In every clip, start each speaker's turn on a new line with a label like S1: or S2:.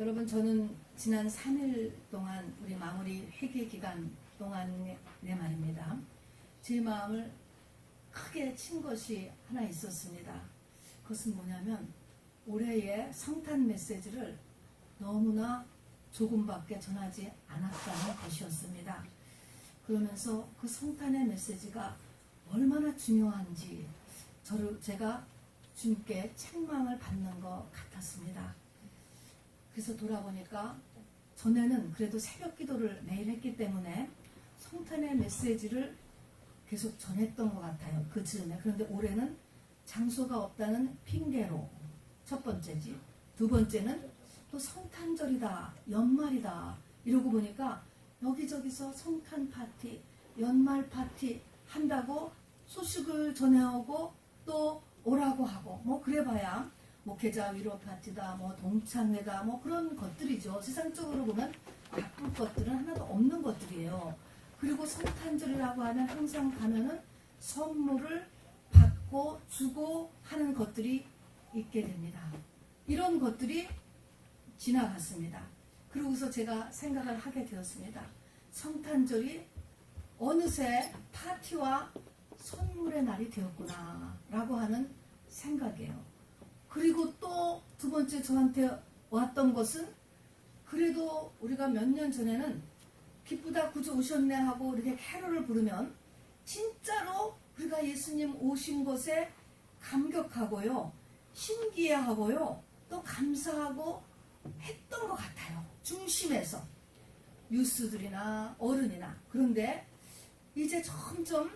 S1: 여러분, 저는 지난 3일 동안 우리 마무리 회개 기간 동안에 말입니다. 제 마음을 크게 친 것이 하나 있었습니다. 그것은 뭐냐면 올해의 성탄 메시지를 너무나 조금밖에 전하지 않았다는 것이었습니다. 그러면서 그 성탄의 메시지가 얼마나 중요한지 제가 주님께 책망을 받는 것 같았습니다. 그래서 돌아보니까 전에는 그래도 새벽 기도를 매일 했기 때문에 성탄의 메시지를 계속 전했던 것 같아요. 그 즈음에. 그런데 올해는 장소가 없다는 핑계로 첫 번째지. 두 번째는 또 성탄절이다, 연말이다 이러고 보니까 여기저기서 성탄 파티, 연말 파티 한다고 소식을 전해오고 또 오라고 하고 뭐 그래봐야 계좌 위로 파티다, 동창회다, 그런 것들이죠. 세상적으로 보면 나쁜 것들은 하나도 없는 것들이에요. 그리고 성탄절이라고 하면 항상 가면은 선물을 받고 주고 하는 것들이 있게 됩니다. 이런 것들이 지나갔습니다. 그러고서 제가 생각을 하게 되었습니다. 성탄절이 어느새 파티와 선물의 날이 되었구나 라고 하는 생각이에요. 그리고 또 두 번째 저한테 왔던 것은 그래도 우리가 몇 년 전에는 기쁘다 구주 오셨네 하고 이렇게 캐롤을 부르면 진짜로 우리가 예수님 오신 것에 감격하고요, 신기해하고요, 또 감사하고 했던 것 같아요. 중심에서 뉴스들이나 어른이나. 그런데 이제 점점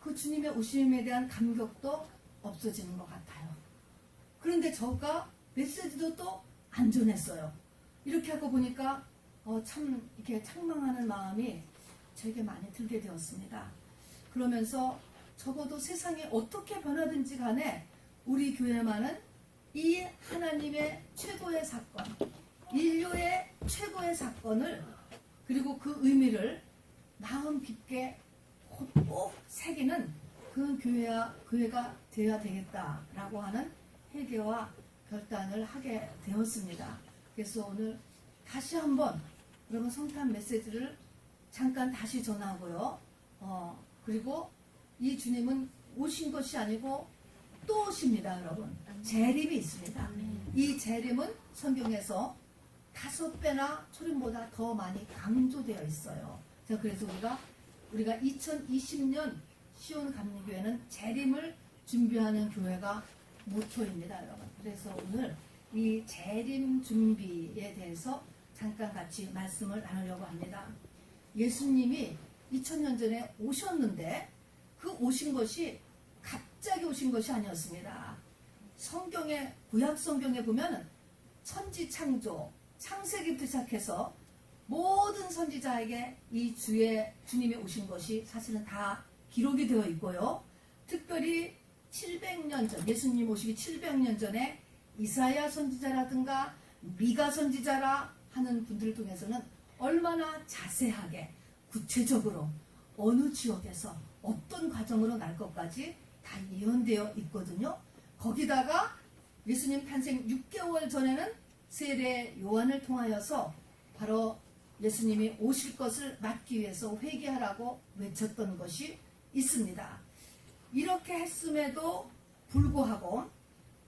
S1: 그 주님의 오심에 대한 감격도 없어지는 것 같아요. 그런데 저가 메시지도 또 안 전했어요. 이렇게 하고 보니까 참 이렇게 책망하는 마음이 저에게 많이 들게 되었습니다. 그러면서 적어도 세상이 어떻게 변하든지 간에 우리 교회만은 이 하나님의 최고의 사건, 인류의 최고의 사건을, 그리고 그 의미를 마음 깊게 꼭 새기는 그런 교회가 되어야 되겠다라고 하는 회개와 결단을 하게 되었습니다. 그래서 오늘 다시 한번 여러분 성탄 메시지를 잠깐 다시 전하고요. 그리고 이 주님은 오신 것이 아니고 또 오십니다, 여러분. 재림이 있습니다. 이 재림은 성경에서 5배나 초림보다 더 많이 강조되어 있어요. 그래서 우리가 2020년 시온 감리교회는 재림을 준비하는 교회가 모토입니다, 여러분. 그래서 오늘 이 재림 준비에 대해서 잠깐 같이 말씀을 나누려고 합니다. 예수님이 2000년 전에 오셨는데 그 오신 것이 갑자기 오신 것이 아니었습니다. 구약 성경에 보면 천지 창조, 창세기부터 시작해서 모든 선지자에게 이 주님이 오신 것이 사실은 다 기록이 되어 있고요. 특별히 700년 전, 예수님 오시기 700년 전에 이사야 선지자라든가 미가 선지자라 하는 분들을 통해서는 얼마나 자세하게 구체적으로 어느 지역에서 어떤 과정으로 날 것까지 다 예언되어 있거든요. 거기다가 예수님 탄생 6개월 전에는 세례 요한을 통하여서 바로 예수님이 오실 것을 막기 위해서 회개하라고 외쳤던 것이 있습니다. 이렇게 했음에도 불구하고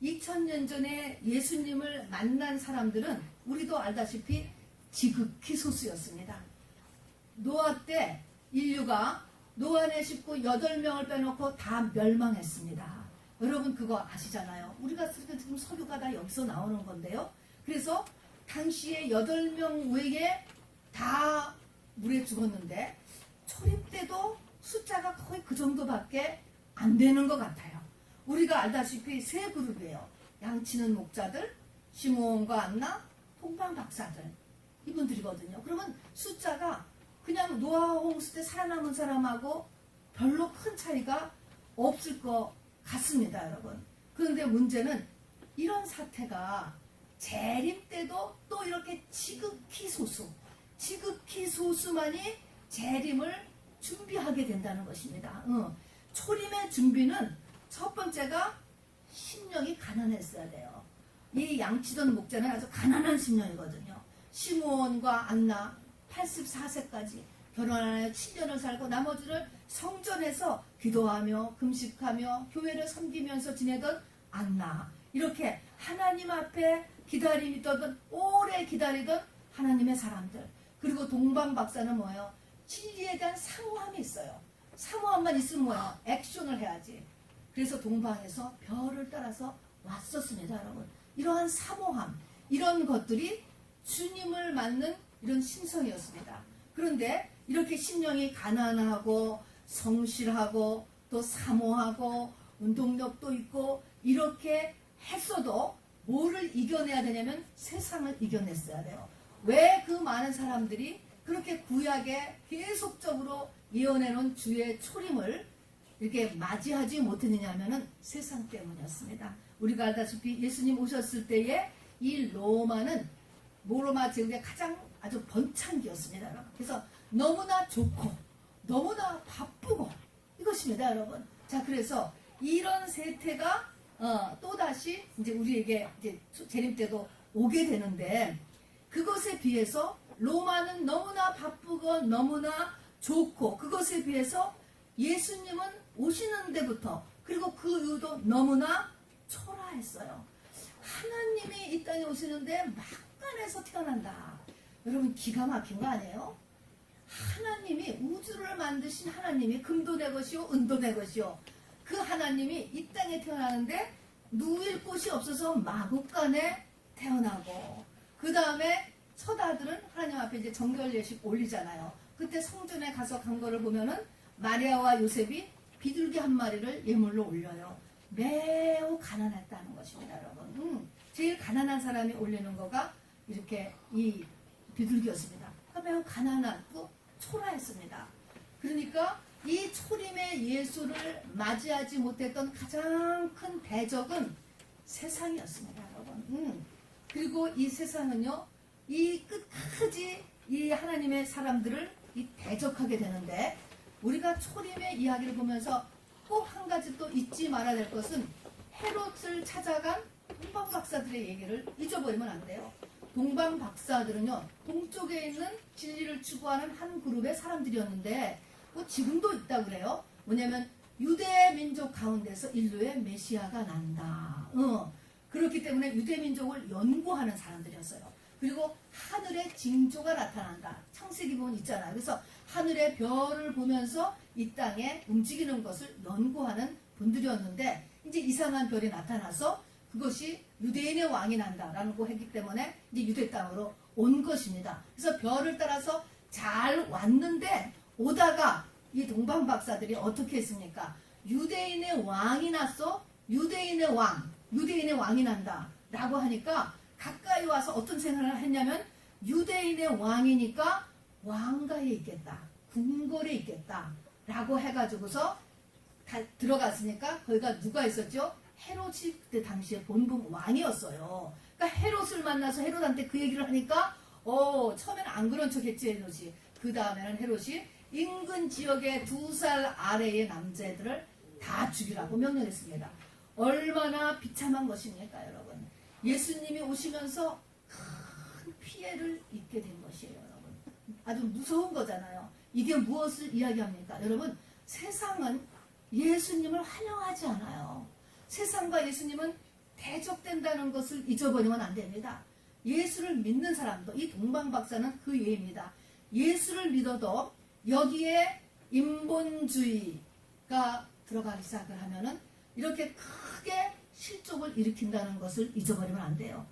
S1: 2000년 전에 예수님을 만난 사람들은 우리도 알다시피 지극히 소수였습니다. 노아 때 인류가 노아의 식구 8명을 빼놓고 다 멸망했습니다. 여러분 그거 아시잖아요. 우리가 지금 서류가 다 여기서 나오는 건데요. 그래서 당시에 8명 외에 다 물에 죽었는데 초림 때도 숫자가 거의 그 정도밖에 안 되는 것 같아요. 우리가 알다시피 세 그룹이에요. 양치는 목자들, 시므온과 안나, 동방 박사들, 이분들이거든요. 그러면 숫자가 그냥 노아 홍수 때 살아남은 사람하고 별로 큰 차이가 없을 것 같습니다, 여러분. 그런데 문제는 이런 사태가 재림 때도 또 이렇게 지극히 소수만이 재림을 준비하게 된다는 것입니다. 초림의 준비는 첫 번째가 심령이 가난했어야 돼요. 이 양치던 목자는 아주 가난한 심령이거든요. 시므온과 안나 84세까지 결혼하여 7년을 살고 나머지를 성전에서 기도하며 금식하며 교회를 섬기면서 지내던 안나, 이렇게 하나님 앞에 기다리던 오래 기다리던 하나님의 사람들. 그리고 동방 박사는 뭐예요? 진리에 대한 사모함이 있어요. 사모함만 있으면 뭐예요? 액션을 해야지. 그래서 동방에서 별을 따라서 왔었습니다, 여러분. 이러한 사모함, 이런 것들이 주님을 맞는 이런 심성이었습니다. 그런데 이렇게 심령이 가난하고 성실하고 또 사모하고 운동력도 있고 이렇게 했어도 뭐를 이겨내야 되냐면 세상을 이겨냈어야 돼요. 왜 그 많은 사람들이 그렇게 구약에 계속적으로 예언해놓은 주의 초림을 이렇게 맞이하지 못했느냐 하면은 세상 때문이었습니다. 우리가 알다시피 예수님 오셨을 때에 이 로마 제국의 가장 아주 번창기였습니다, 여러분. 그래서 너무나 좋고 너무나 바쁘고 이것입니다, 여러분. 자, 그래서 이런 세태가 또다시 이제 우리에게 이제 재림 때도 오게 되는데, 그것에 비해서 로마는 너무나 바쁘고 너무나 좋고, 그것에 비해서 예수님은 오시는 데부터 그리고 그 이후도 너무나 초라했어요. 하나님이 이 땅에 오시는데 막간에서 태어난다. 여러분, 기가 막힌 거 아니에요? 하나님이, 우주를 만드신 하나님이, 금도 내 것이요 은도 내 것이요, 그 하나님이 이 땅에 태어나는데 누일 곳이 없어서 마국간에 태어나고, 그 다음에 첫 아들은 하나님 앞에 이제 정결 예식 올리잖아요. 그때 성전에 가서 간 거를 보면은 마리아와 요셉이 비둘기 한 마리를 예물로 올려요. 매우 가난했다는 것입니다, 여러분. 제일 가난한 사람이 올리는 거가 이렇게 이 비둘기였습니다. 그러니까 매우 가난하고 초라했습니다. 그러니까 이 초림의 예수를 맞이하지 못했던 가장 큰 대적은 세상이었습니다, 여러분. 그리고 이 세상은요, 이 끝까지 이 하나님의 사람들을 대적하게 되는데, 우리가 초림의 이야기를 보면서 꼭 한 가지 또 잊지 말아야 될 것은 헤롯을 찾아간 동방 박사들의 얘기를 잊어버리면 안 돼요. 동방 박사들은요, 동쪽에 있는 진리를 추구하는 한 그룹의 사람들이었는데, 지금도 있다고 그래요. 뭐냐면 유대 민족 가운데서 인류의 메시아가 난다. 그렇기 때문에 유대 민족을 연구하는 사람들이었어요. 그리고 하늘의 징조가 나타난다. 창세기 보면 있잖아요. 그래서 하늘의 별을 보면서 이 땅에 움직이는 것을 연구하는 분들이었는데, 이제 이상한 별이 나타나서 그것이 유대인의 왕이 난다라는 거 했기 때문에 이제 유대 땅으로 온 것입니다. 그래서 별을 따라서 잘 왔는데, 오다가 이 동방 박사들이 어떻게 했습니까? 유대인의 왕이 났어. 유대인의 왕이 난다 라고 하니까 가까이 와서 어떤 생각을 했냐면, 유대인의 왕이니까 왕가에 있겠다, 궁궐에 있겠다 라고 해가지고서 들어갔으니까 거기가 누가 있었죠? 헤롯이 그때 당시에 본분 왕이었어요. 그러니까 헤롯을 만나서 헤롯한테 그 얘기를 하니까 처음에는 안 그런 척 했지, 헤롯이. 그 다음에는 헤롯이 인근 지역의 2살 아래의 남자애들을 다 죽이라고 명령했습니다. 얼마나 비참한 것입니까, 여러분. 예수님이 오시면서 큰 피해를 입게 된 것이에요, 여러분. 아주 무서운 거잖아요. 이게 무엇을 이야기합니까? 여러분, 세상은 예수님을 환영하지 않아요. 세상과 예수님은 대적된다는 것을 잊어버리면 안 됩니다. 예수를 믿는 사람도, 이 동방 박사는 그 예입니다. 예수를 믿어도 여기에 인본주의가 들어가기 시작을 하면은 이렇게 크게 실족을 일으킨다는 것을 잊어버리면 안 돼요.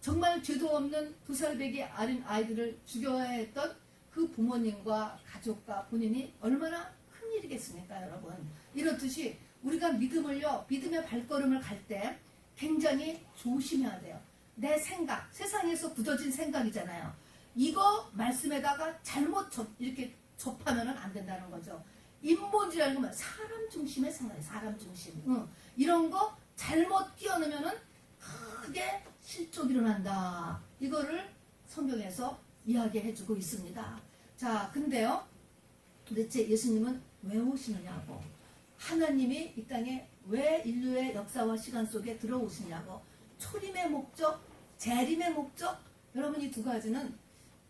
S1: 정말 죄도 없는 2살배기 어린 아이들을 죽여야 했던 그 부모님과 가족과 본인이 얼마나 큰 일이겠습니까, 여러분. 이렇듯이 우리가 믿음의 발걸음을 갈 때 굉장히 조심해야 돼요. 내 생각, 세상에서 굳어진 생각이잖아요. 이거 말씀에다가 잘못 이렇게 접하면 안 된다는 거죠. 인본주의라는 건 사람 중심의 생각이에요. 사람 중심. 이런 거 잘못 끼워넣으면 크게 실족이 일어난다. 이거를 성경에서 이야기해주고 있습니다. 자, 근데요, 도대체 예수님은 왜 오시느냐고, 하나님이 이 땅에 왜 인류의 역사와 시간 속에 들어오시냐고, 초림의 목적, 재림의 목적, 여러분 이 두 가지는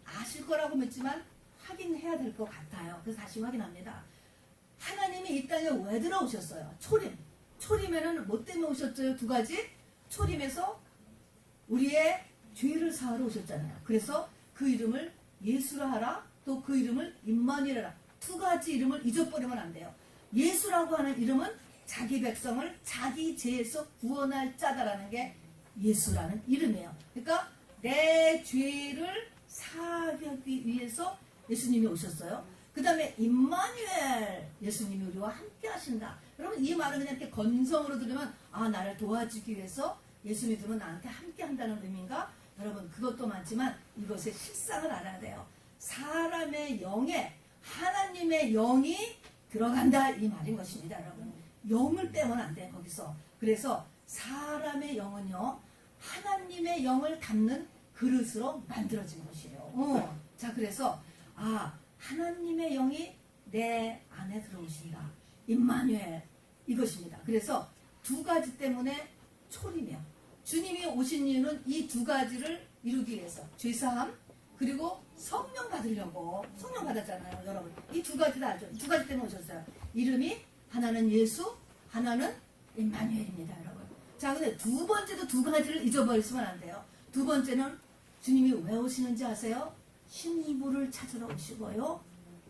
S1: 아실 거라고 믿지만 확인해야 될 것 같아요. 그래서 다시 확인합니다. 하나님이 이 땅에 왜 들어오셨어요? 초림. 초림에는 뭐 때문에 오셨죠? 두 가지. 초림에서 우리의 죄를 사하러 오셨잖아요. 그래서 그 이름을 예수라 하라, 또 그 이름을 임마누엘이라. 두 가지 이름을 잊어버리면 안 돼요. 예수라고 하는 이름은 자기 백성을 자기 죄에서 구원할 자다라는 게 예수라는 이름이에요. 그러니까 내 죄를 사하기 위해서 예수님이 오셨어요. 그 다음에 임마누엘, 예수님이 우리와 함께 하신다. 여러분 이 말은 그냥 이렇게 건성으로 들으면 아 나를 도와주기 위해서 예수 믿으면 나한테 함께 한다는 의미인가? 여러분 그것도 많지만 이것의 실상을 알아야 돼요. 사람의 영에 하나님의 영이 들어간다 이 말인 것입니다. 여러분 영을 빼면 안 돼요 거기서. 그래서 사람의 영은요 하나님의 영을 담는 그릇으로 만들어진 것이에요. 자 그래서 하나님의 영이 내 안에 들어오신다. 임마누엘 이것입니다. 그래서 두 가지 때문에 초림이요. 주님이 오신 이유는 이 두 가지를 이루기 위해서 죄사함 그리고 성령 받으려고. 성령 받았잖아요 여러분. 이 두 가지 다 알죠. 두 가지 때문에 오셨어요. 이름이 하나는 예수, 하나는 임마누엘입니다 여러분. 자 근데 두 번째도 두 가지를 잊어버리시면 안 돼요. 두 번째는 주님이 왜 오시는지 아세요? 신부를 찾으러 오시고요.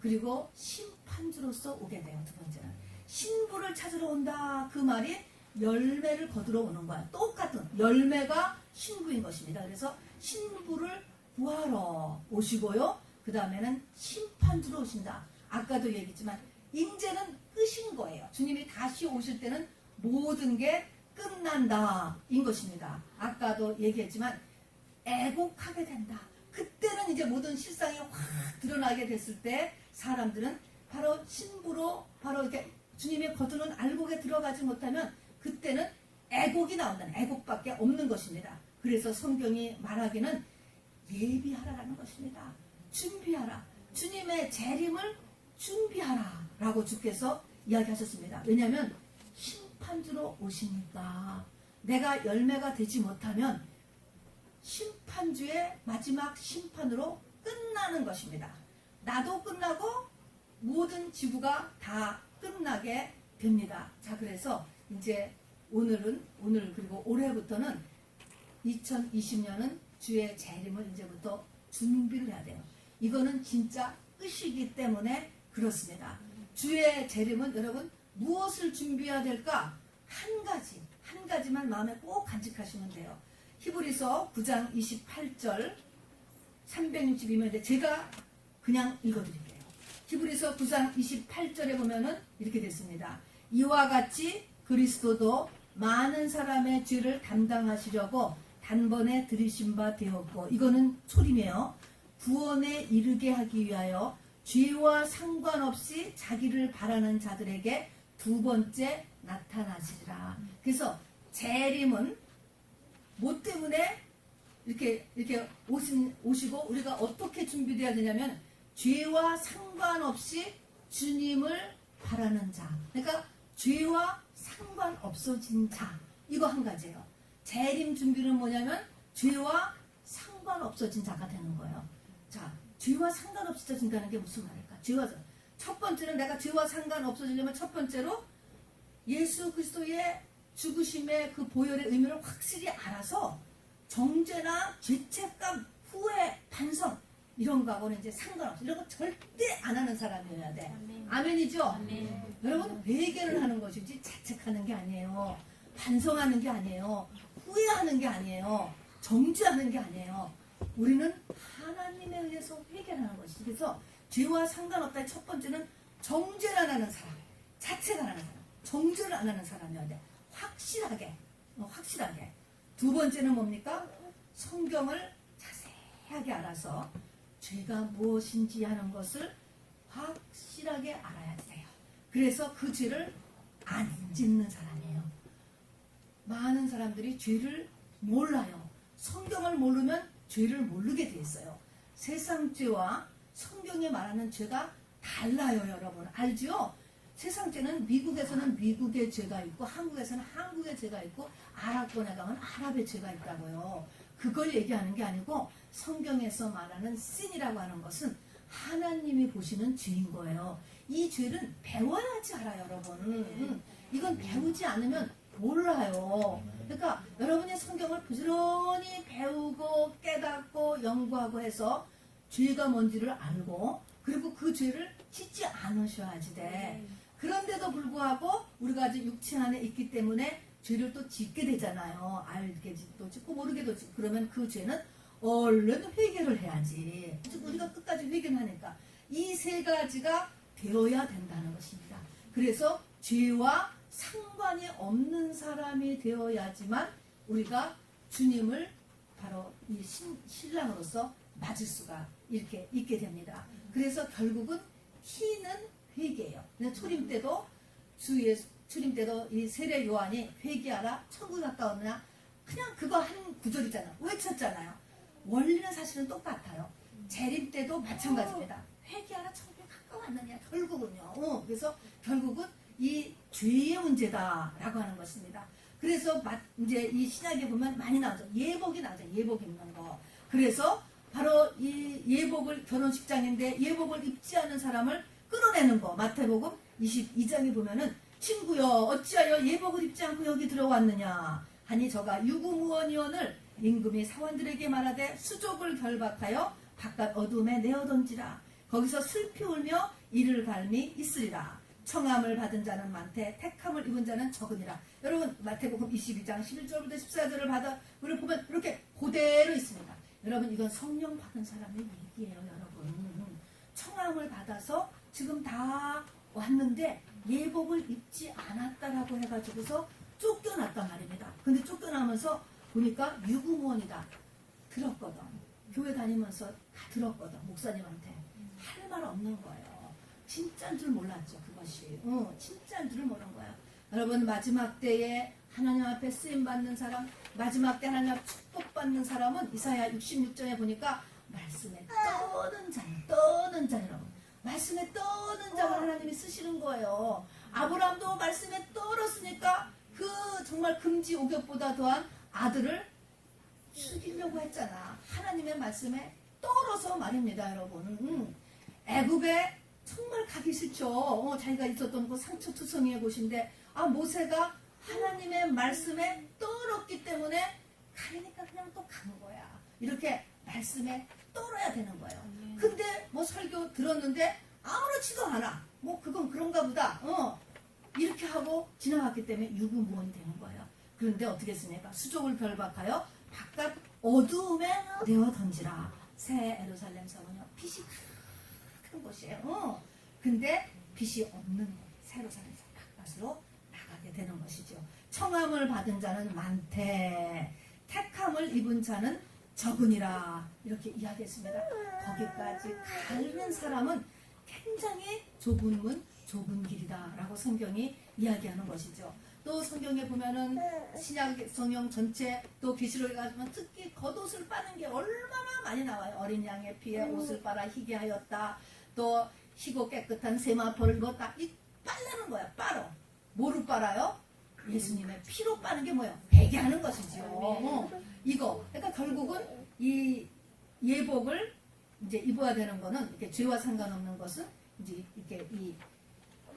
S1: 그리고 심판주로서 오게 돼요. 두 번째는 신부를 찾으러 온다. 그 말이 열매를 거두러 오는 거야. 똑같은 열매가 신부인 것입니다. 그래서 신부를 구하러 오시고요. 그 다음에는 심판주로 오신다. 아까도 얘기했지만 이제는 끝인 거예요. 주님이 다시 오실 때는 모든 게 끝난다 인 것입니다. 아까도 얘기했지만 애곡하게 된다. 그때는 이제 모든 실상이 확 드러나게 됐을 때 사람들은 바로 신부로 바로 이렇게 주님의 거두는 알곡에 들어가지 못하면 그때는 애곡이 나온다는 애곡밖에 없는 것입니다. 그래서 성경이 말하기는 예비하라라는 것입니다. 준비하라. 주님의 재림을 준비하라 라고 주께서 이야기하셨습니다. 왜냐하면 심판주로 오시니까 내가 열매가 되지 못하면 심판주의 마지막 심판으로 끝나는 것입니다. 나도 끝나고 모든 지구가 다 끝나게 됩니다. 자 그래서 이제 오늘 그리고 올해부터는 2020년은 주의 재림을 이제부터 준비를 해야 돼요. 이거는 진짜 끝이기 때문에 그렇습니다. 주의 재림은 여러분 무엇을 준비해야 될까? 한 가지만 마음에 꼭 간직하시면 돼요. 히브리서 9장 28절 362면인데 제가 그냥 읽어드릴게요. 히브리서 9장 28절에 보면은 이렇게 됐습니다. 이와 같이 그리스도도 많은 사람의 죄를 감당하시려고 단번에 들이신 바 되었고 이거는 초림이에요. 구원에 이르게 하기 위하여 죄와 상관없이 자기를 바라는 자들에게 두 번째 나타나시리라. 그래서 재림은 뭐 때문에 이렇게 오시고 우리가 어떻게 준비되어야 되냐면 죄와 상관없이 주님을 바라는 자. 그러니까 죄와 상관없어진 자. 이거 한 가지예요. 재림 준비는 뭐냐면 죄와 상관없어진 자가 되는 거예요. 자, 죄와 상관없어진다는 게 무슨 말일까? 첫 번째는 내가 죄와 상관없어지려면 첫 번째로 예수 그리스도의 죽으심의 그 보혈의 의미를 확실히 알아서 정죄나 죄책감, 후회, 반성 이런 거하고는 이제 상관없어. 이런 거 절대 안 하는 사람이어야 돼. 아멘이죠? 아멘. 여러분 회개를 하는 것이지 자책하는 게 아니에요. 반성하는 게 아니에요. 후회하는 게 아니에요. 정죄하는 게 아니에요. 우리는 하나님에 의해서 회개를 하는 것이지. 그래서 죄와 상관없다의 첫 번째는 정죄를 안 하는 사람, 자책을 안 하는 사람, 정죄를 안 하는 사람이어야 돼. 확실하게. 두 번째는 뭡니까? 성경을 자세하게 알아서 죄가 무엇인지 하는 것을 확실하게 알아야 돼요. 그래서 그 죄를 안 짓는 사람이에요. 많은 사람들이 죄를 몰라요. 성경을 모르면 죄를 모르게 돼 있어요. 세상 죄와 성경이 말하는 죄가 달라요, 여러분. 알죠? 세상 죄는 미국에서는 미국의 죄가 있고 한국에서는 한국의 죄가 있고 아랍권에 가면 아랍의 죄가 있다고요. 그걸 얘기하는 게 아니고 성경에서 말하는 sin이라고 하는 것은 하나님이 보시는 죄인 거예요. 이 죄는 배워야지 알아요, 여러분. 이건 배우지 않으면 몰라요. 그러니까 여러분이 성경을 부지런히 배우고 깨닫고 연구하고 해서 죄가 뭔지를 알고 그리고 그 죄를 짓지 않으셔야지 돼. 그런데도 불구하고 우리가 아직 육체 안에 있기 때문에 죄를 또 짓게 되잖아요. 알게도 짓고 모르게도 짓고. 그러면 그 죄는 얼른 회개를 해야지. 우리가 끝까지 회개를 하니까 이 세 가지가 되어야 된다는 것입니다. 그래서 죄와 상관이 없는 사람이 되어야지만 우리가 주님을 바로 이 신랑으로서 맞을 수가 이렇게 있게 됩니다. 그래서 결국은 키는 회개예요. 초림 때도 주님 때도 이 세례 요한이 회개하라 천국에 가까웠느냐 그냥 그거 한 구절이잖아요. 외쳤잖아요. 원리는 사실은 똑같아요. 재림 때도 마찬가지입니다. 회개하라 천국에 가까웠느냐 결국은요. 그래서 결국은 이 죄의 문제다라고 하는 것입니다. 그래서 이제 이 신약에 보면 많이 나오죠. 예복이 나오죠. 예복 입는 거. 그래서 바로 이 예복을 결혼식장인데 예복을 입지 않은 사람을 끌어내는 거. 마태복음 22장에 보면은 친구여 어찌하여 예복을 입지 않고 여기 들어왔느냐 하니 저가 유구무원위원을 임금이 사원들에게 말하되 수족을 결박하여 바깥 어둠에 내어 던지라. 거기서 슬피 울며 이를 갈미 있으리라. 청함을 받은 자는 많되 택함을 입은 자는 적으니라. 여러분 마태복음 22장 11절부터 14절을 받아 우리 보면 이렇게 그대로 있습니다. 여러분 이건 성령 받은 사람의 얘기예요. 여러분 청함을 받아서 지금 다 왔는데 예복을 입지 않았다라고 해가지고서 쫓겨났단 말입니다. 근데 쫓겨나면서 보니까 유구무원이다. 들었거든. 교회 다니면서 다 들었거든. 목사님한테. 할 말 없는 거예요. 진짜인 줄 몰랐죠. 그것이. 진짜인 줄 모르는 거예요. 여러분 마지막 때에 하나님 앞에 쓰임받는 사람, 마지막 때 하나님 앞에 축복받는 사람은 이사야 66장에 보니까 말씀에 떠는 자예요. 떠는 자예요. 말씀에 떠는 자를 하나님이 쓰시는 거예요. 아브라함도 말씀에 떨었으니까 그 정말 금지 옥엽보다 더한 아들을 죽이려고 했잖아. 하나님의 말씀에 떨어서 말입니다, 여러분. 애굽에 정말 가기 싫죠. 자기가 있었던 그 상처투성이의 곳인데 모세가 하나님의 말씀에 떨었기 때문에 가려니까 그냥 또 간 거야. 이렇게 말씀에 떨어야 되는 거예요. 근데 뭐 설교 들었는데 아무렇지도 않아. 뭐 그건 그런가 보다. 이렇게 하고 지나갔기 때문에 유구무원이 되는 거예요. 그런데 어떻게 했습니까? 수족을 결박하여 바깥 어두움에 내어 던지라. 새 예루살렘 성은요 빛이 큰 곳이에요. 근데 빛이 없는 새 예루살렘 성 바깥으로 나가게 되는 것이죠. 청함을 받은 자는 많되 택함을 입은 자는 적으니라. 이렇게 이야기했습니다. 거기까지 가는 사람은 굉장히 좁은 문, 좁은 길이다 라고 성경이 이야기하는 것이죠. 또 성경에 보면은 신약 성경 전체 또 계시록에 가면 특히 겉옷을 빠는 게 얼마나 많이 나와요. 어린 양의 피에 옷을 빨아 희게 하였다. 또 희고 깨끗한 세마포를 입었다. 이 빨라는 거야. 빨어. 뭐로 빨아요? 예수님의 피로 빠는 게 뭐예요? 회개하는 것이죠. 이거. 그러니까 결국은 이 예복을 이제 입어야 되는 거는 이렇게 죄와 상관없는 것은 이제 이렇게 이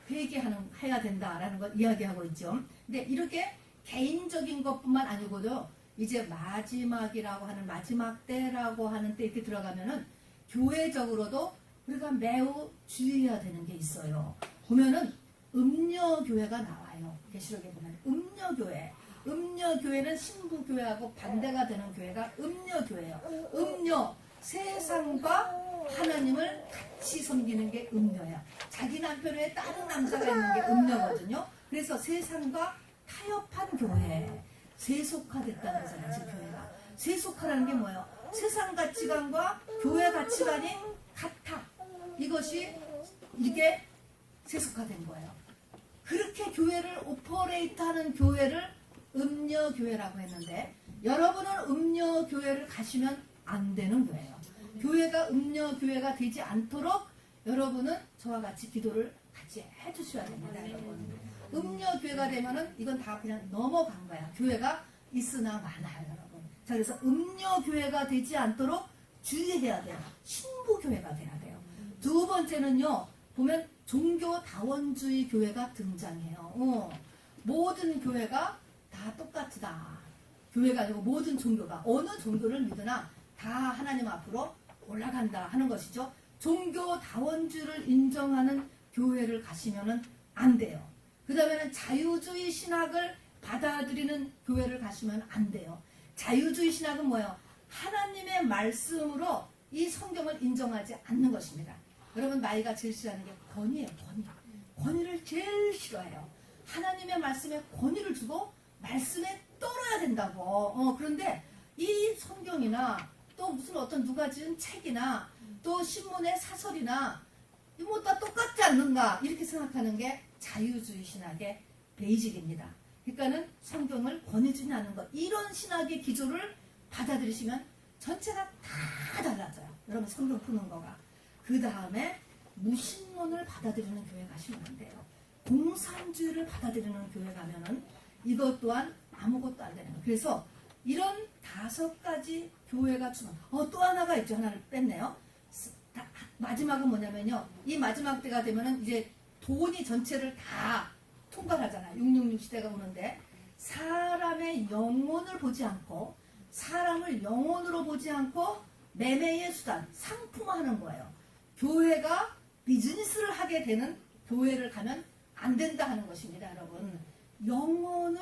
S1: 회개해야 된다라는 걸 이야기하고 있죠. 근데 이렇게 개인적인 것뿐만 아니고도 이제 마지막이라고 하는 마지막 때라고 하는 때 이렇게 들어가면은 교회적으로도 우리가 매우 주의해야 되는 게 있어요. 보면은 음녀교회가 나와요. 계시록에 보면 음녀교회. 음녀교회는 신부교회하고 반대가 되는 교회가 음녀교회예요. 음녀, 세상과 하나님을 같이 섬기는 게 음녀야. 자기 남편 외에 다른 남자가 있는 게 음녀거든요. 그래서 세상과 타협한 교회, 세속화됐다는 거잖아요. 지금 교회가. 세속화라는 게 뭐예요? 세상 가치관과 교회 가치관이 같아. 이것이 이게 세속화된 거예요. 그렇게 교회를 오퍼레이트하는 교회를 음녀교회라고 했는데 여러분은 음녀교회를 가시면 안 되는 교회예요. 교회가 음녀교회가 되지 않도록 여러분은 저와 같이 기도를 같이 억제해 주셔야 됩니다, 여러분. 음녀 교회가 되면은 이건 다 그냥 넘어간 거야. 교회가 있으나 마나요, 여러분. 자, 그래서 음녀 교회가 되지 않도록 주의해야 돼요. 신부 교회가 돼야 돼요. 두 번째는요, 보면 종교다원주의 교회가 등장해요. 모든 교회가 다 똑같다. 교회가 아니고 모든 종교가 어느 종교를 믿으나 다 하나님 앞으로 올라간다 하는 것이죠. 종교다원주의를 인정하는 교회를 가시면은 안 돼요. 그 다음에는 자유주의 신학을 받아들이는 교회를 가시면 안 돼요. 자유주의 신학은 뭐예요? 하나님의 말씀으로 이 성경을 인정하지 않는 것입니다. 여러분, 마이가 제일 싫어하는 게 권위예요. 권위를 제일 싫어해요. 하나님의 말씀에 권위를 주고 말씀에 떨어야 된다고. 그런데 이 성경이나 또 무슨 어떤 누가 지은 책이나 또 신문의 사설이나 뭐 다 똑같지 않는가 이렇게 생각하는 게 자유주의 신학의 베이직입니다. 그러니까는 성경을 권해주지 않는 것, 이런 신학의 기조를 받아들이시면 전체가 다 달라져요. 여러분, 성경 푸는 거가. 그 다음에 무신론을 받아들이는 교회 가시면 안 돼요. 공산주의를 받아들이는 교회 가면은 이것 또한 아무것도 안 되는 거예요. 그래서 이런 5가지 교회가 주는, 또 하나가 있죠. 하나를 뺐네요. 마지막은 뭐냐면요. 이 마지막 때가 되면은 이제 돈이 전체를 다 통과하잖아요. 666 시대가 오는데 사람의 영혼을 보지 않고, 사람을 영혼으로 보지 않고 매매의 수단, 상품화하는 거예요. 교회가 비즈니스를 하게 되는 교회를 가면 안 된다 하는 것입니다, 여러분. 영혼을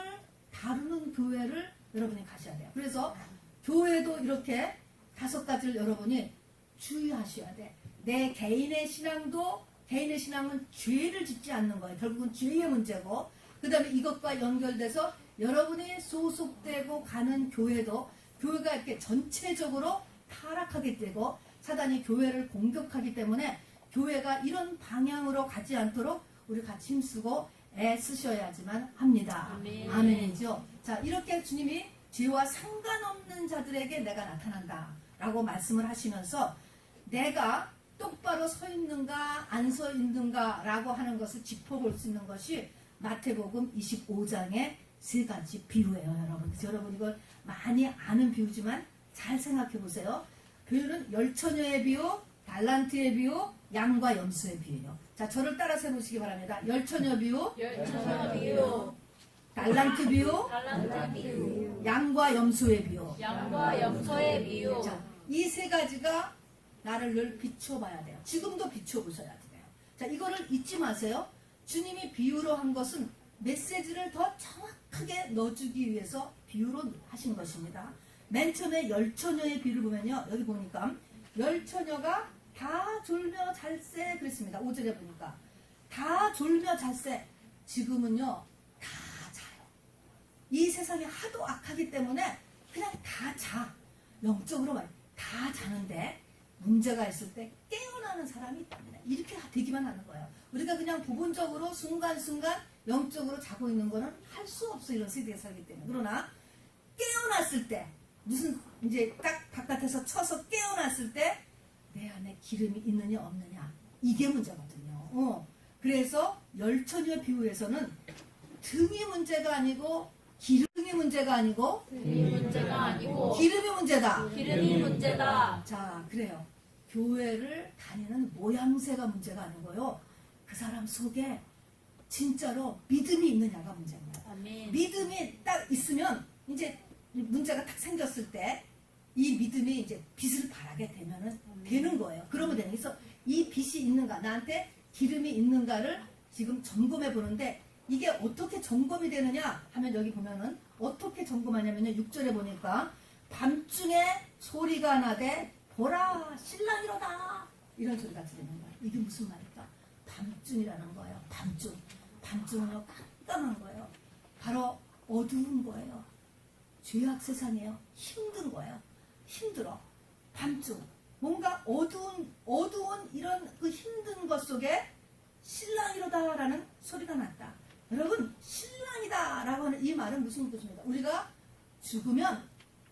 S1: 다루는 교회를 여러분이 가셔야 돼요. 그래서 교회도 이렇게 5가지를 여러분이 주의하셔야 돼. 내 개인의 신앙도, 개인의 신앙은 죄를 짓지 않는 거예요. 결국은 죄의 문제고, 그 다음에 이것과 연결돼서 여러분이 소속되고 가는 교회도, 교회가 이렇게 전체적으로 타락하게 되고 사단이 교회를 공격하기 때문에 교회가 이런 방향으로 가지 않도록 우리 같이 힘쓰고 애쓰셔야지만 합니다. 아멘이죠. 자, 이렇게 주님이 죄와 상관없는 자들에게 내가 나타난다 라고 말씀을 하시면서 내가 똑바로 서 있는가 안 서 있는가 라고 하는 것을 짚어볼 수 있는 것이 마태복음 25장의 3가지 비유예요, 여러분. 그래서 여러분 이걸 많이 아는 비유지만 잘 생각해 보세요. 비유는 열처녀의 비유, 달란트의 비유, 양과 염소의 비유예요. 자, 저를 따라서 해보시기 바랍니다. 열처녀 비유, 달란트 비유, 양과 염소의 비유. 자, 이 3가지가 나를 늘 비춰봐야 돼요. 지금도 비춰보셔야 돼요. 자, 이거를 잊지 마세요. 주님이 비유로 한 것은 메시지를 더 정확하게 넣어주기 위해서 비유로 하신 것입니다. 맨 처음에 열처녀의 비유를 보면요. 여기 보니까 열처녀가 다 졸며 잘세 그랬습니다. 5절에 보니까 다 졸며 잘세. 지금은요 다 자요. 이 세상이 하도 악하기 때문에 그냥 다 자. 영적으로 다 자는데 문제가 있을 때 깨어나는 사람이 있답니다. 이렇게 되기만 하는 거예요. 우리가 그냥 부분적으로 순간순간 영적으로 자고 있는 거는 할 수 없어, 이런 세대에 살기 때문에. 그러나 깨어났을 때, 무슨 이제 딱 바깥에서 쳐서 깨어났을 때 내 안에 기름이 있느냐 없느냐, 이게 문제거든요. 그래서 열처녀 비유에서는 등이 문제가 아니고 기름이 문제가 아니고 기름이 문제다. 자, 그래요. 교회를 다니는 모양새가 문제가 아니고요. 그 사람 속에 진짜로 믿음이 있느냐가 문제입니다.
S2: 아멘.
S1: 믿음이 딱 있으면 이제 문제가 딱 생겼을 때 이 믿음이 이제 빛을 발하게 되면은 되는 거예요. 그러면 되는. 그래서 이 빛이 있는가, 나한테 기름이 있는가를 지금 점검해 보는데, 이게 어떻게 점검이 되느냐 하면 여기 보면은 어떻게 점검하냐면요. 6절에 보니까 밤중에 소리가 나되 보라 신랑이로다, 이런 소리가 들리는 거예요. 이게 무슨 말일까? 밤중이라는 거예요. 밤중은요 깜깜한 거예요. 바로 어두운 거예요. 죄악 세상이에요. 힘든 거예요. 힘들어. 밤중 뭔가 어두운 이런 그 힘든 것 속에 신랑이로다라는 소리가 났다. 여러분, 신랑이다라고 하는 이 말은 무슨 뜻입니까? 우리가 죽으면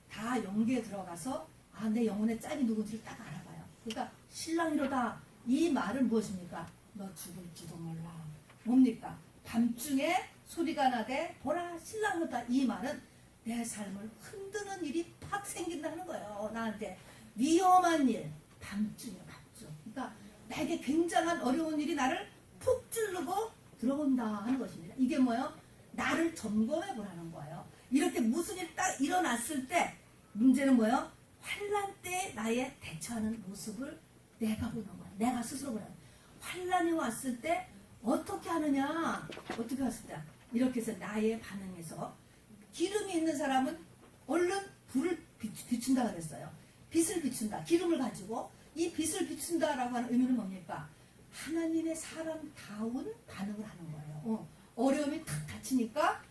S1: 다 영계에 들어가서 내 영혼의 짝이 누군지를 딱 알아봐요. 그러니까 신랑이로다, 이 말은 무엇입니까? 너 죽을지도 몰라. 뭡니까? 밤중에 소리가 나되 보라 신랑이다. 이 말은 내 삶을 흔드는 일이 팍 생긴다는 거예요. 나한테 위험한 일, 밤중에 밤중. 그러니까 나에게 굉장한 어려운 일이 나를 푹 찌르고 들어온다 하는 것입니다. 이게 뭐예요? 나를 점검해 보라는 거예요. 이렇게 무슨 일이 딱 일어났을 때 문제는 뭐예요? 환난 때 나의 대처하는 모습을 내가 보는 거야. 내가 스스로 보는 거야. 환난이 왔을 때 어떻게 하느냐? 어떻게 왔을 때? 이렇게 해서 나의 반응에서 기름이 있는 사람은 얼른 불을 비춘다 그랬어요. 빛을 비춘다. 기름을 가지고 이 빛을 비춘다라고 하는 의미는 뭡니까? 하나님의 사람다운 반응을 하는 거예요. 어려움이 탁 닥치니까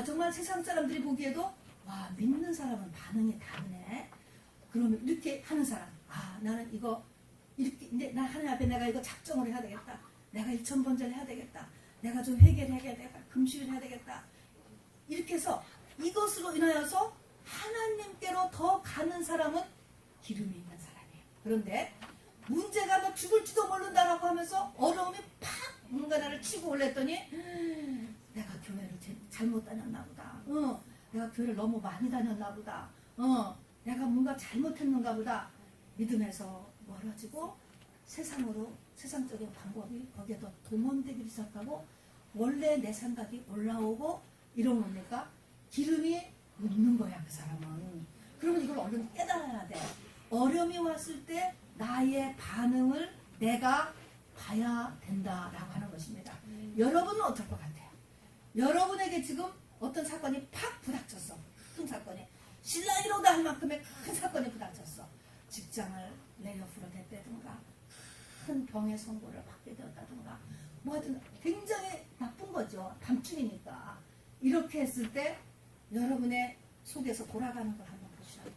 S1: 정말 세상 사람들이 보기에도 와 믿는 사람은 반응이 다르네. 그러면 이렇게 하는 사람 나는 이거 이렇게 이제 나 하나님 앞에 내가 이거 작정을 해야 되겠다. 내가 1000번째를 해야 되겠다. 내가 좀 회개를 해야 되겠다. 금식을 해야 되겠다. 이렇게 해서 이것으로 인하여서 하나님께로 더 가는 사람은 기름이 있는 사람이에요. 그런데 문제가 너 죽을지도 모른다라고 하면서 어려움이 팍 뭔가 나를 치고 올랬더니 내가 교회를 잘못 다녔나 보다. 내가 교회를 너무 많이 다녔나 보다. 내가 뭔가 잘못했는가 보다. 믿음에서 멀어지고 세상적인 방법이 거기에 더 동원되기 시작하고 원래 내 생각이 올라오고 이런 겁니까? 기름이 묻는 거야 그 사람은. 그러면 이걸 얼른 깨달아야 돼. 어려움이 왔을 때 나의 반응을 내가 봐야 된다라고 하는 것입니다. 여러분은 어떨 것 같아요? 여러분에게 지금 어떤 사건이 팍 부닥쳤어. 큰 사건이. 신랑이로다 할 만큼의 큰 사건이 부닥쳤어. 직장을 레이오프로 됐다든가 큰 병의 선고를 받게 되었다든가 뭐 하여튼 굉장히 나쁜 거죠. 밤중이니까. 이렇게 했을 때 여러분의 속에서 돌아가는 걸 한번 보시라고.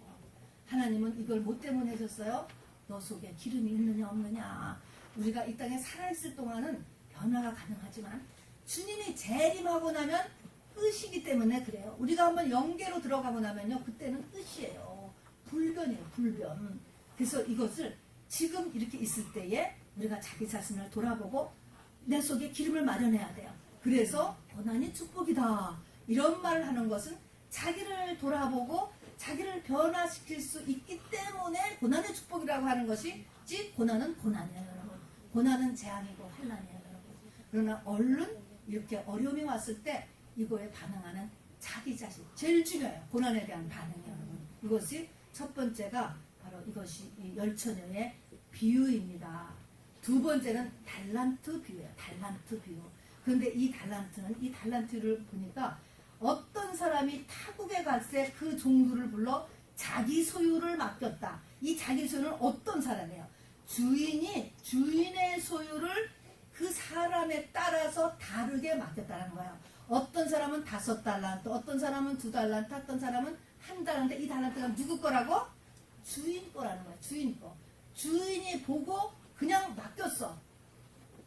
S1: 하나님은 이걸 뭐 때문에 해줬어요? 너 속에 기름이 있느냐 없느냐. 우리가 이 땅에 살아있을 동안은 변화가 가능하지만 주님이 재림하고 나면 끝이기 때문에 그래요. 우리가 한번 영계로 들어가고 나면요 그때는 끝이에요. 불변이에요. 불변. 그래서 이것을 지금 이렇게 있을 때에 우리가 자기 자신을 돌아보고 내 속에 기름을 마련해야 돼요. 그래서 고난이 축복이다. 이런 말을 하는 것은 자기를 돌아보고 자기를 변화시킬 수 있기 때문에 고난의 축복이라고 하는 것이지 고난은 고난이에요 여러분. 고난은 재앙이고 환난이에요 여러분. 그러나 얼른 이렇게 어려움이 왔을 때 이거에 반응하는 자기 자신 제일 중요해요. 고난에 대한 반응이 여러분. 이것이 첫 번째가 바로 이것이 이 열처녀의 비유입니다. 두 번째는 달란트 비유예요. 달란트 비유. 그런데 이 달란트를 보니까 어떤 사람이 타국에 갈새 그 종들을 불러 자기 소유를 맡겼다. 이 자기 소유는 어떤 사람이에요? 주인이 주인의 소유를 그 사람에 따라서 다르게 맡겼다는 거예요. 어떤 사람은 5달란트, 어떤 사람은 2달란트, 어떤 사람은 1달란트. 이 달란트가 누구 거라고? 주인 거라는 거예요. 주인 거. 주인이 보고 그냥 맡겼어.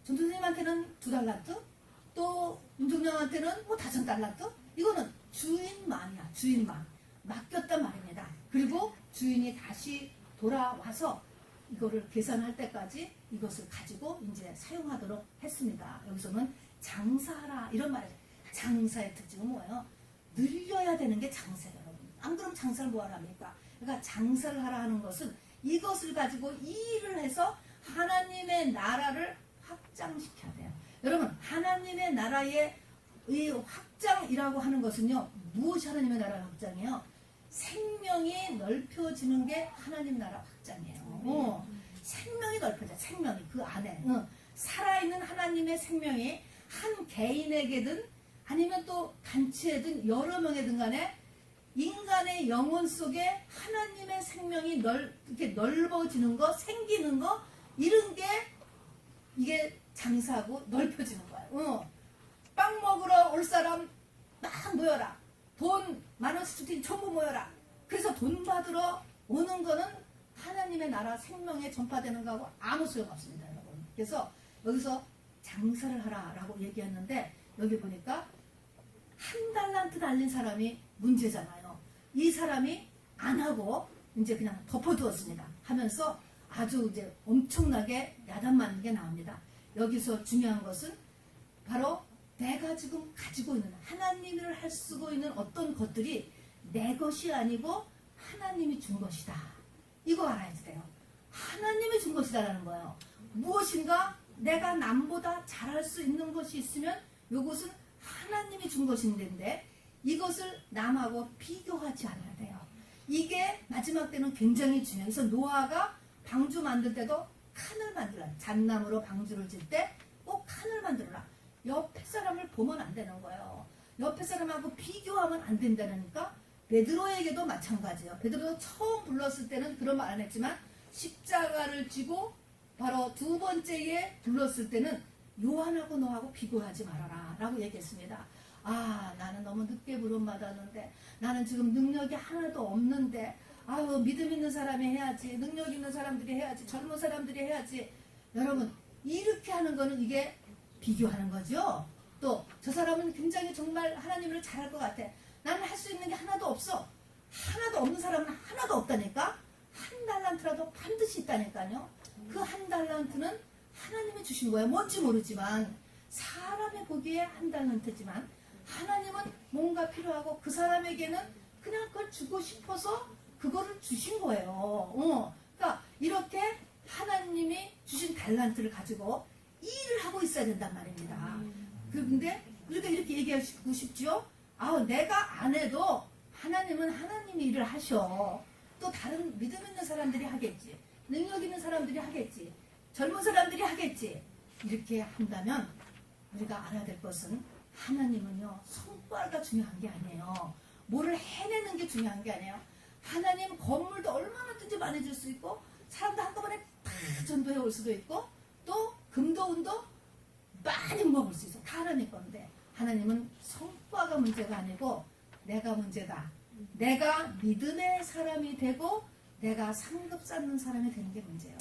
S1: 전도사님한테는 2달란트, 또 운동장한테는 뭐 5달란트. 이거는 주인만이야. 주인만. 맡겼단 말입니다. 그리고 주인이 다시 돌아와서 이거를 계산할 때까지 이것을 가지고 이제 사용하도록 했습니다. 여기서는 장사하라 이런 말이에요. 장사의 특징은 뭐예요? 늘려야 되는 게 장사예요, 여러분. 안 그러면 장사를 뭐하러 합니까? 그러니까 장사를 하라 하는 것은 이것을 가지고 일을 해서 하나님의 나라를 확장시켜야 돼요. 여러분, 하나님의 나라의 이 확장이라고 하는 것은요, 무엇이 하나님의 나라 확장이에요? 생명이 넓혀지는 게 하나님 나라 확장이에요. 생명이 넓혀져, 생명이 그 안에 살아있는 하나님의 생명이 한 개인에게든 아니면 또 단체든 여러 명이든 간에 인간의 영혼 속에 하나님의 생명이 이렇게 넓어지는 거, 생기는 거, 이런 게 이게 장사하고 넓혀지는 거예요. 빵 먹으러 올 사람 막 모여라. 돈 10,000원씩 전부 모여라. 그래서 돈 받으러 오는 거는 하나님의 나라 생명에 전파되는 거하고 아무 소용없습니다, 여러분. 그래서 여기서 장사를 하라라고 얘기했는데 여기 보니까 1달란트 달린 사람이 문제잖아요. 이 사람이 안 하고 이제 그냥 덮어두었습니다. 하면서 아주 이제 엄청나게 야단 맞는 게 나옵니다. 여기서 중요한 것은 바로 내가 지금 가지고 있는 하나님을 할 쓰고 있는 어떤 것들이 내 것이 아니고 하나님이 준 것이다. 이거 알아야 돼요. 하나님이 준 것이다라는 거예요. 무엇인가 내가 남보다 잘할 수 있는 것이 있으면 이것은 하나님이 준 것인데 이것을 남하고 비교하지 않아야 돼요. 이게 마지막 때는 굉장히 중요해요. 그래서 노아가 방주 만들 때도 칸을 만들어라. 잣나무로 방주를 질 때 꼭 칸을 만들어라. 옆에 사람을 보면 안 되는 거예요. 옆에 사람하고 비교하면 안 된다니까. 베드로에게도 마찬가지예요. 베드로도 처음 불렀을 때는 그런 말 안 했지만 십자가를 지고 바로 두 번째에 불렀을 때는 요한하고 너하고 비교하지 말아라 라고 얘기했습니다. 아, 나는 너무 늦게 부름받았는데, 나는 지금 능력이 하나도 없는데, 아유, 믿음 있는 사람이 해야지, 능력 있는 사람들이 해야지, 젊은 사람들이 해야지. 여러분, 이렇게 하는 거는 이게 비교하는 거죠. 또 저 사람은 굉장히 정말 하나님을 잘할 것 같아. 나는 할 수 있는 게 하나도 없어. 하나도 없는 사람은 하나도 없다니까. 한 달란트라도 반드시 있다니까요. 그 한 달란트는 하나님이 주신 거야. 뭔지 모르지만 사람이 보기에 한 달란트지만 하나님은 뭔가 필요하고 그 사람에게는 그냥 그걸 주고 싶어서 그거를 주신 거예요. 그러니까 이렇게 하나님이 주신 달란트를 가지고 일을 하고 있어야 된단 말입니다. 그런데 우리가 이렇게 얘기하고 싶죠. 아, 내가 안 해도 하나님은 하나님이 일을 하셔. 또 다른 믿음 있는 사람들이 하겠지. 능력 있는 사람들이 하겠지. 젊은 사람들이 하겠지. 이렇게 한다면 우리가 알아야 될 것은 하나님은요, 성과가 중요한 게 아니에요. 뭐를 해내는 게 중요한 게 아니에요. 하나님 건물도 얼마나든지 많이 줄 수 있고 사람도 한꺼번에 다 전도해 올 수도 있고 또 금도 은도 많이 모아볼 수 있어. 다 하나님 건데 하나님은 성과가 문제가 아니고 내가 문제다. 내가 믿음의 사람이 되고 내가 상급 쌓는 사람이 되는 게 문제예요.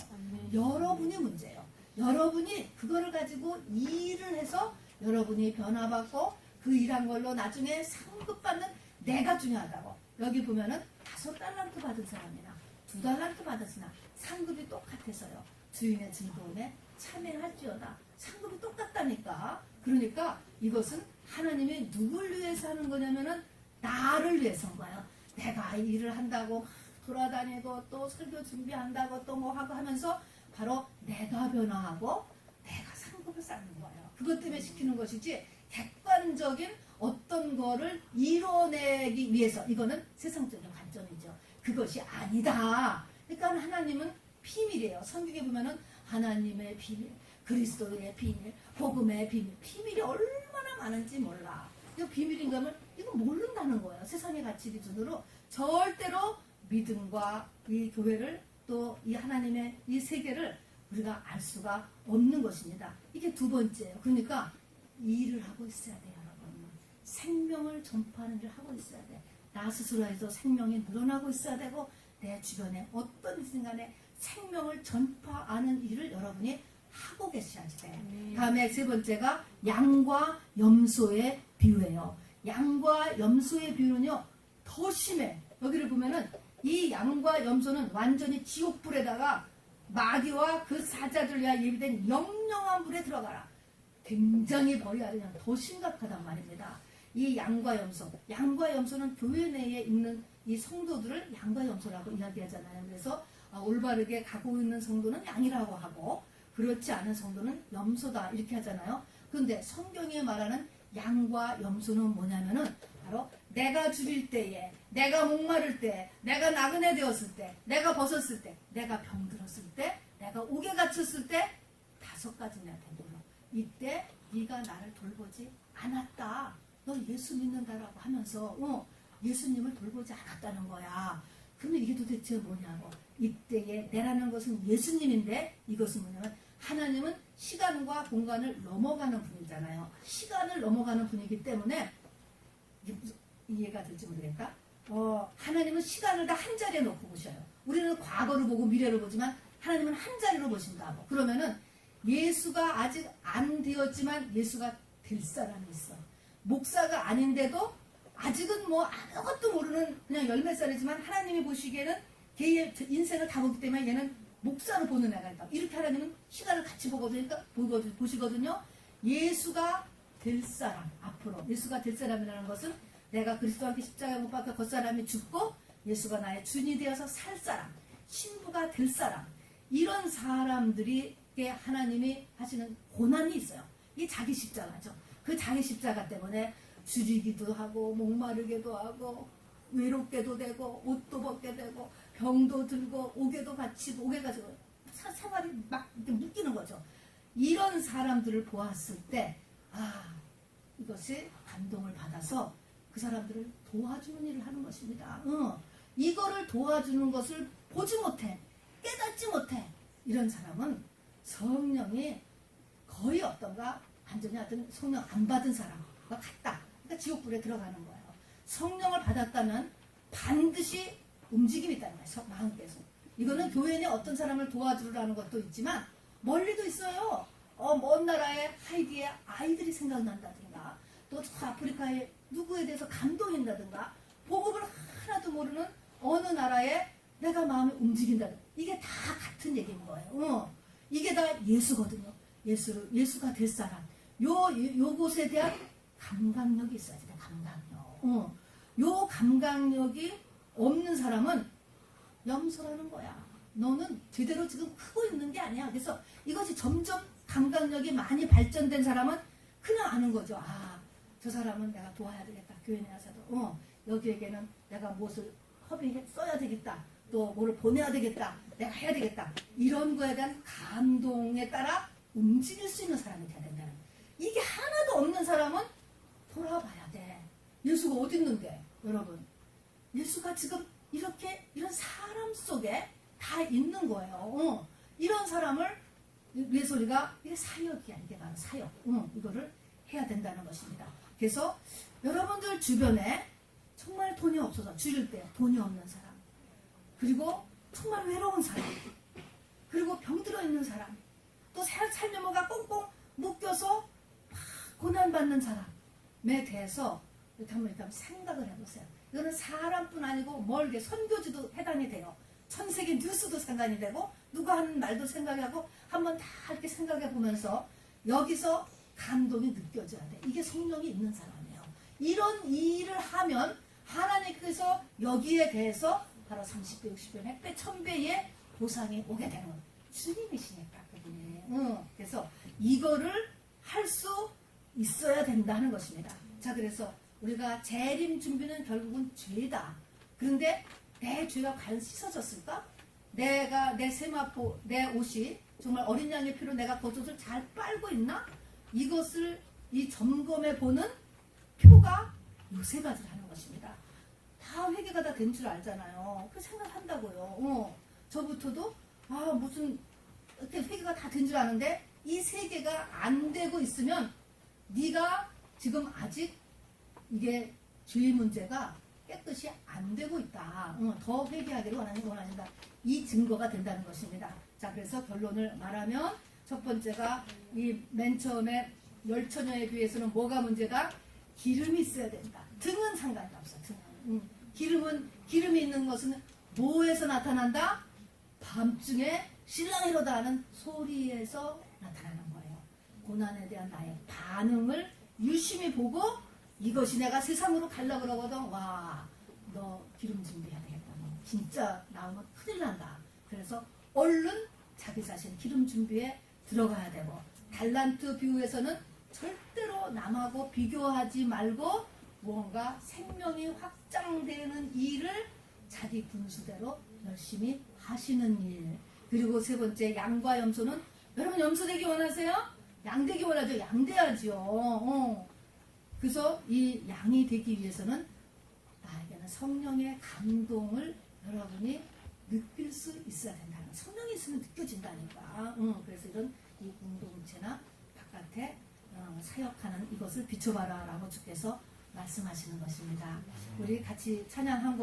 S1: 여러분이 문제예요. 여러분이 그거를 가지고 일을 해서 여러분이 변화받고 그 일한 걸로 나중에 상급 받는 내가 중요하다고. 여기 보면은 5달란트 받은 사람이나 2달란트 받은 사람 상급이 똑같아서요. 주인의 증거원에 참여할지어다. 상급이 똑같다니까. 그러니까 이것은 하나님이 누굴 위해서 하는 거냐면은 나를 위해서인 거예요. 내가 일을 한다고 돌아다니고 또 설교 준비한다고 또 뭐 하고 하면서 바로 내가 변화하고 내가 상급을 쌓는 거예요. 그것 때문에 시키는 것이지 객관적인 어떤 거를 이뤄내기 위해서 이거는 세상적인 관점이죠. 그것이 아니다. 그러니까 하나님은 비밀이에요. 성경에 보면은 하나님의 비밀, 그리스도의 비밀, 복음의 비밀, 비밀이 얼마나 많은지 몰라. 이거 비밀인 거면 이거 모른다는 거예요. 세상의 가치 기준으로 절대로 믿음과 이 교회를 또 이 하나님의 이 세계를 우리가 알 수가 없는 것입니다. 이게 두 번째예요. 그러니까 일을 하고 있어야 돼요, 여러분. 생명을 전파하는 일을 하고 있어야 돼. 나 스스로에도 생명이 늘어나고 있어야 되고 내 주변에 어떤 순간에 생명을 전파하는 일을 여러분이 하고 계셔야지 돼. 다음에 세 번째가 양과 염소의 비유예요. 양과 염소의 비유는요 더 심해. 여기를 보면은 이 양과 염소는 완전히 지옥불에다가 마귀와 그 사자들 위하여 예비된 영영한 불에 들어가라. 굉장히 벌이 아주 더 심각하단 말입니다. 이 양과 염소는 교회 내에 있는 이 성도들을 양과 염소라고 이야기하잖아요. 그래서 올바르게 가고 있는 성도는 양이라고 하고 그렇지 않은 성도는 염소다 이렇게 하잖아요. 그런데 성경에 말하는 양과 염소는 뭐냐면은 바로 내가 줄일 때에, 내가 목마를 때, 내가 나그네 되었을 때, 내가 벗었을 때, 내가 병들었을 때, 내가 옥에 갇혔을 때 5가지 내한테 물어. 이때 네가 나를 돌보지 않았다. 너 예수 믿는다라고 하면서 예수님을 돌보지 않았다는 거야. 그러면 이게 도대체 뭐냐고. 이때에 내라는 것은 예수님인데 이것은 뭐냐면 하나님은 시간과 공간을 넘어가는 분이잖아요. 시간을 넘어가는 분이기 때문에 이게 무슨 이해가 될지 모르겠다. 하나님은 시간을 다 한 자리에 놓고 보셔요. 우리는 과거를 보고 미래를 보지만 하나님은 한 자리로 보신다고. 그러면은 예수가 아직 안 되었지만 예수가 될 사람이 있어. 목사가 아닌데도 아직은 뭐 아무것도 모르는 그냥 10몇 살이지만 하나님이 보시기에는 걔의 인생을 다 보기 때문에 얘는 목사로 보는 애가 있다. 이렇게 하나님은 시간을 같이 보시거든요. 예수가 될 사람, 앞으로 예수가 될 사람이라는 것은 내가 그리스도와 함께 십자가에 못 박혀 겉사람이 죽고 예수가 나의 주인이 되어서 살 사람, 신부가 될 사람, 이런 사람들에게 하나님이 하시는 고난이 있어요. 이게 자기 십자가죠. 그 자기 십자가 때문에 줄이기도 하고 목마르게도 하고 외롭게도 되고 옷도 벗게 되고 병도 들고 옥에도 갇히고 옥에 가지고 생활이 막 이렇게 묶이는 거죠. 이런 사람들을 보았을 때 이것이 감동을 받아서 그 사람들을 도와주는 일을 하는 것입니다. 이거를 도와주는 것을 보지 못해, 깨닫지 못해, 이런 사람은 성령이 거의 어떤가, 완전히 하여튼 성령 안 받은 사람과 같다. 그러니까 지옥불에 들어가는 거예요. 성령을 받았다면 반드시 움직임이 있다는 거예요. 마음께서. 이거는 교회 내 어떤 사람을 도와주라는 것도 있지만 멀리도 있어요. 먼 나라의 하이디의 아이들이 생각난다든가, 또 저 아프리카의 누구에 대해서 감동인다든가, 복음을 하나도 모르는 어느 나라에 내가 마음이 움직인다든가, 이게 다 같은 얘기인 거예요. 이게 다 예수거든요. 예수가 될 사람. 요곳에 대한 감각력이 있어야 돼. 감각력. 요 감각력이 없는 사람은 염소라는 거야. 너는 제대로 지금 크고 있는 게 아니야. 그래서 이것이 점점 감각력이 많이 발전된 사람은 그냥 아는 거죠. 저 사람은 내가 도와야 되겠다. 교회 내에서도. 여기에게는 내가 무엇을 써야 되겠다. 또 뭐를 보내야 되겠다. 내가 해야 되겠다. 이런 거에 대한 감동에 따라 움직일 수 있는 사람이 돼야 된다는 거예요. 이게 하나도 없는 사람은 돌아봐야 돼. 예수가 어디 있는데, 여러분. 예수가 지금 이런 사람 속에 다 있는 거예요. 이런 사람을 예수리가 이게 사역이야. 이게 바로 사역. 이거를 해야 된다는 것입니다. 그래서 여러분들 주변에 정말 돈이 없어서 줄일 때 돈이 없는 사람, 그리고 정말 외로운 사람, 그리고 병들어 있는 사람, 또 삶의 뭐가 꽁꽁 묶여서 고난받는 사람에 대해서 이렇게 한번 생각을 해보세요. 이거는 사람뿐 아니고 멀게 선교지도 해당이 돼요. 전 세계 뉴스도 상관이 되고 누가 하는 말도 생각하고 한번 다 이렇게 생각해 보면서 여기서 감동이 느껴져야 돼. 이게 성령이 있는 사람이에요. 이런 일을 하면 하나님께서 여기에 대해서 바로 30배, 60배, 100배, 1000배의 보상이 오게 되는 거예요. 주님이시니까 그분이. 그래서 이거를 할 수 있어야 된다는 것입니다. 자, 그래서 우리가 재림 준비는 결국은 죄다. 그런데 내 죄가 과연 씻어졌을까? 내 세마포, 내 옷이 정말 어린 양의 피로 내가 겉옷을 잘 빨고 있나? 이것을 이 점검해 보는 표가 요새 가지를 하는 것입니다. 다 회개가 다 된 줄 알잖아요. 그 생각한다고요. 저부터도 무슨 이렇게 회개가 다 된 줄 아는데 이 세 개가 안 되고 있으면 네가 지금 아직 이게 죄의 문제가 깨끗이 안 되고 있다. 더 회개하기를 원하신다. 이 증거가 된다는 것입니다. 자, 그래서 결론을 말하면 첫 번째가 이 맨 처음에 열처녀에 비해서는 뭐가 문제다? 기름이 있어야 된다. 등은 상관이 없어. 등은. 기름이 있는 것은 뭐에서 나타난다? 밤중에 신랑이로다 하는 소리에서 나타나는 거예요. 고난에 대한 나의 반응을 유심히 보고 이것이 내가 세상으로 가려고 그러거든. 너 기름 준비해야 되겠다. 너 진짜 나오면 큰일 난다. 그래서 얼른 자기 자신 기름 준비에 들어가야 되고, 달란트 비유에서는 절대로 남하고 비교하지 말고 무언가 생명이 확장되는 일을 자기 분수대로 열심히 하시는 일. 그리고 세 번째, 양과 염소는, 여러분 염소 되기 원하세요? 양 되기 원하죠? 양 돼야죠. 그래서 이 양이 되기 위해서는 나에게는 성령의 감동을 여러분이 느낄 수 있어야 된다는, 성령이 있으면 느껴진다니까. 그래서 이런 이 공동체나 바깥에 사역하는 이것을 비춰봐라 라고 주께서 말씀하시는 것입니다. 우리 같이 찬양 한 곡